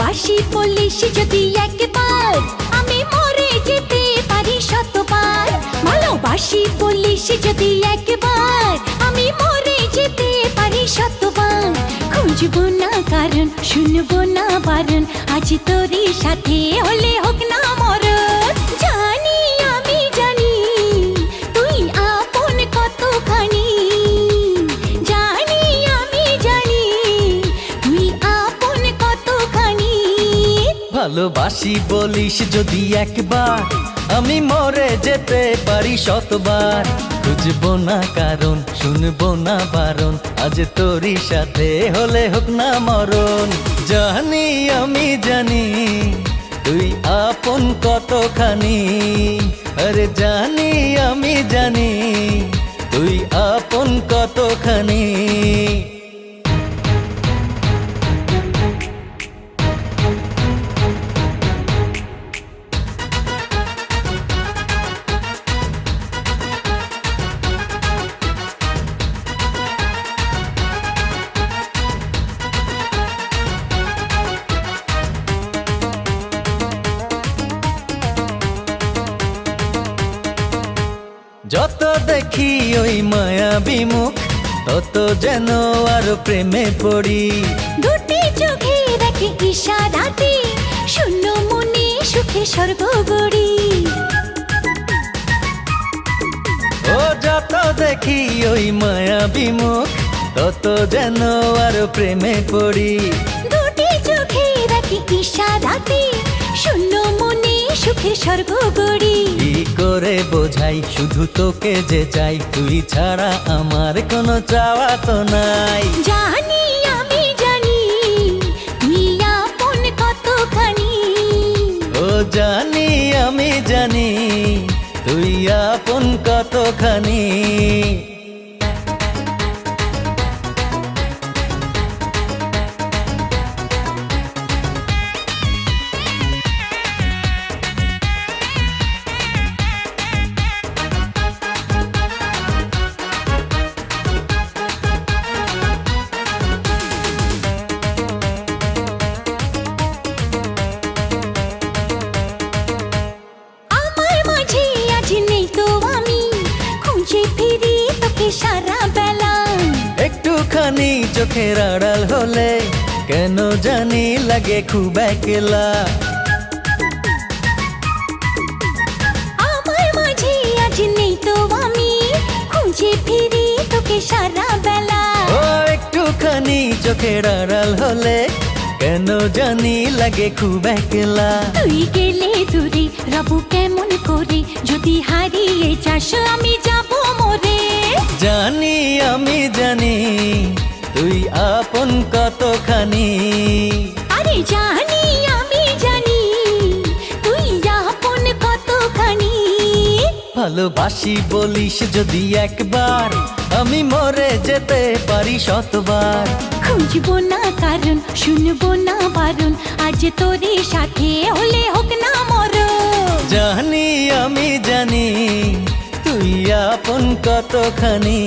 ভালোবাসি বলিস যদি একবার, আমি মরে যেতে পারি শতবার। ভালোবাসি বলিস যদি একবার, আমি মরে যেতে পারি শতবার। খুঁজবো না কারণ, শুনবো না বারণ, আজ তোরই সাথে হলে হোক না মরণ। জানি আমি জানি তুই আপন কতখানি, জানি আমি জানি তুই আপন কতখানি। ভালোবাসি বলিস যদি একবার, আমি মরে যেতে পারি শতবার। খুঁজবো না কারণ, শুনবো না বারণ, আজ তোরই সাথে হলে হোক না মরণ। জানি আমি জানি তুই আপন কতখানি, আরে জানি আমি জানি তুই আপন কতখানি। যত দেখি ওই মায়াবী মুখ, তত যেন আরো প্রেমে পড়ি। দুটি চোখে দেখে ইশারাতে, শূন্য মনে সুখে স্বর্গ গড়ি। ও যত দেখি ওই মায়াবী মুখ, তত যেন আরো প্রেমে পড়ি। দুটি চোখে দেখে ইশারাতে, শূন্য মনে সুখে স্বর্গ গড়ি। কি করে বোঝাই শুধু তোকে যে চাই, তুই ছাড়া আমার কোনো চাওয়া তো নাই। জানি আমি জানি তুই আপন কতখানি, ও জানি আমি জানি তুই আপন কতখানি। সারা বেলা একটুখানি চোখের আড়াল হলে কেন জানি লাগে খুব একলা। আমার মাঝে আজ নেই তো আমি, খুঁজে ফিরি তোকে সারা বেলা। ও একটুখানি চোখের আড়াল হলে কেন জানি লাগে খুব একলা। তুই গেলে দূরে রবু কেমন করে, যদি হারিয়ে যাস আমি যাব মরে। জানি আমি জানি তুই আপন কতখানি, আরে জানি আমি জানি তুই আপন কতখানি। ভালোবাসি বলিস যদি একবার, আমি মরে যেতে পারি শতবার। খুঁজবো না কারণ, শুনবো না বারণ, আজ তোরই সাথে হলে হোক না মরণ। জানি আমি জানি তুই আপন কতখানি।